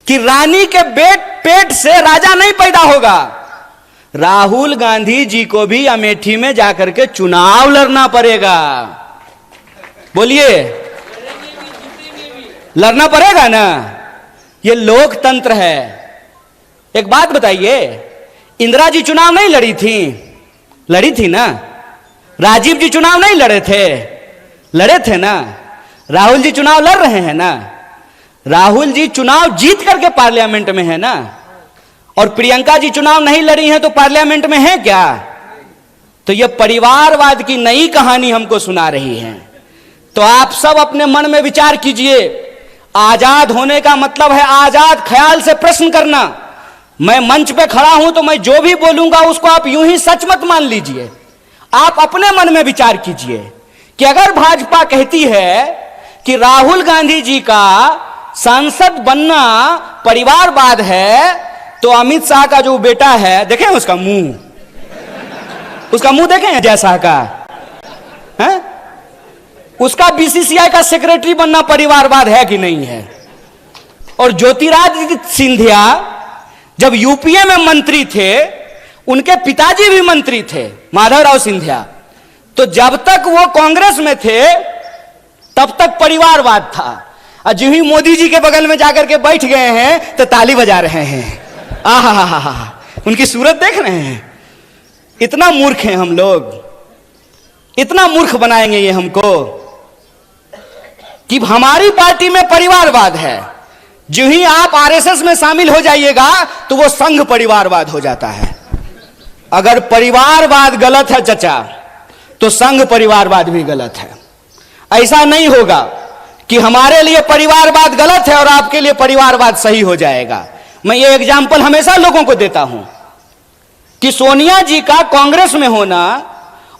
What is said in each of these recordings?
कि रानी के पेट से राजा नहीं पैदा होगा। राहुल गांधी जी को भी अमेठी में जाकर के चुनाव लड़ना पड़ेगा। बोलिए, लड़ना पड़ेगा ना, ये लोकतंत्र है। एक बात बताइए, इंदिरा जी चुनाव नहीं लड़ी थी? लड़ी थी ना। राजीव जी चुनाव नहीं लड़े थे? लड़े थे ना। राहुल जी चुनाव लड़ रहे हैं ना। राहुल जी चुनाव जीत करके पार्लियामेंट में है ना। और प्रियंका जी चुनाव नहीं लड़ी हैं तो पार्लियामेंट में है क्या? तो यह परिवारवाद की नई कहानी हमको सुना रही है। तो आप सब अपने मन में विचार कीजिए। आजाद होने का मतलब है आजाद ख्याल से प्रश्न करना। मैं मंच पे खड़ा हूं तो मैं जो भी बोलूंगा उसको आप यूं ही सच मत मान लीजिए। आप अपने मन में विचार कीजिए कि अगर भाजपा कहती है कि राहुल गांधी जी का सांसद बनना परिवारवाद है, तो अमित शाह का जो बेटा है, देखें उसका मुंह देखें अजय शाह का है? उसका बीसीसीआई का सेक्रेटरी बनना परिवारवाद है कि नहीं है? और ज्योतिरादित्य सिंधिया जब यूपीए में मंत्री थे, उनके पिताजी भी मंत्री थे, माधवराव सिंधिया। तो जब तक वो कांग्रेस में थे तब तक परिवारवाद था। और जो ही मोदी जी के बगल में जाकर के बैठ गए हैं तो ताली बजा रहे हैं। आहा, उनकी सूरत देख रहे हैं। इतना मूर्ख हैं हम लोग, इतना मूर्ख बनाएंगे ये हमको कि हमारी पार्टी में परिवारवाद है। जो ही आप आरएसएस में शामिल हो जाइएगा तो वो संघ परिवारवाद हो जाता है। अगर परिवारवाद गलत है चचा, तो संघ परिवारवाद भी गलत है। ऐसा नहीं होगा कि हमारे लिए परिवारवाद गलत है और आपके लिए परिवारवाद सही हो जाएगा। मैं ये एग्जाम्पल हमेशा लोगों को देता हूं कि सोनिया जी का कांग्रेस में होना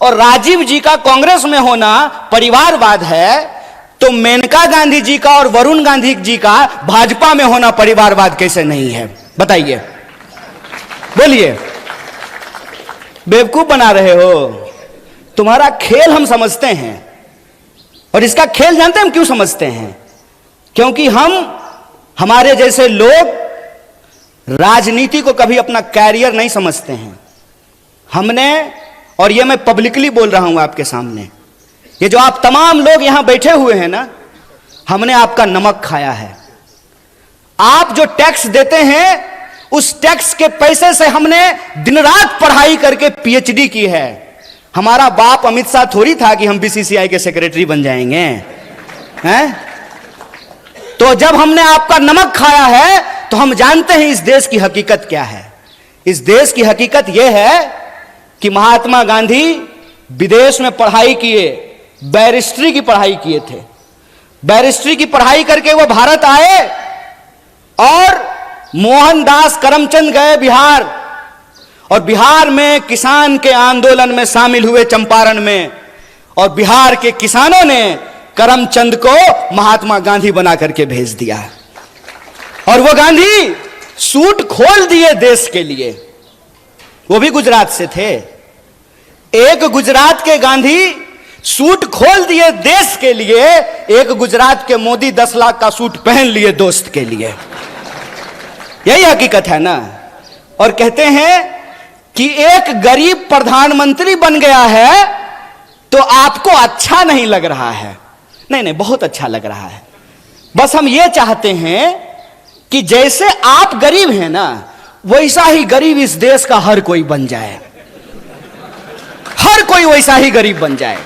और राजीव जी का कांग्रेस में होना परिवारवाद है, तो मेनका गांधी जी का और वरुण गांधी जी का भाजपा में होना परिवारवाद कैसे नहीं है? बताइए, बोलिए। बेवकूफ बना रहे हो। तुम्हारा खेल हम समझते हैं, और इसका खेल जानते हैं हम क्यों समझते हैं? क्योंकि हमारे जैसे लोग राजनीति को कभी अपना कैरियर नहीं समझते हैं। हमने, और ये मैं पब्लिकली बोल रहा हूं आपके सामने, ये जो आप तमाम लोग यहां बैठे हुए हैं ना, हमने आपका नमक खाया है। आप जो टैक्स देते हैं, उस टैक्स के पैसे से हमने दिन रात पढ़ाई करके पीएचडी की है। हमारा बाप अमित शाह थोड़ी था कि हम बीसीसीआई के सेक्रेटरी बन जाएंगे, हैं? तो जब हमने आपका नमक खाया है तो हम जानते हैं इस देश की हकीकत क्या है। इस देश की हकीकत यह है कि महात्मा गांधी विदेश में पढ़ाई किए, बैरिस्ट्री की पढ़ाई किए थे। बैरिस्ट्री की पढ़ाई करके वो भारत आए और मोहनदास करमचंद गए बिहार, और बिहार में किसान के आंदोलन में शामिल हुए चंपारण में, और बिहार के किसानों ने करमचंद को महात्मा गांधी बना करके भेज दिया। और वो गांधी सूट खोल दिए देश के लिए। वो भी गुजरात से थे। एक गुजरात के गांधी सूट खोल दिए देश के लिए, एक गुजरात के मोदी 10 लाख का सूट पहन लिए दोस्त के लिए। यही हकीकत है ना। और कहते हैं कि एक गरीब प्रधानमंत्री बन गया है तो आपको अच्छा नहीं लग रहा है। नहीं, बहुत अच्छा लग रहा है। बस हम ये चाहते हैं कि जैसे आप गरीब हैं ना, वैसा ही गरीब इस देश का हर कोई बन जाए। हर कोई वैसा ही गरीब बन जाए।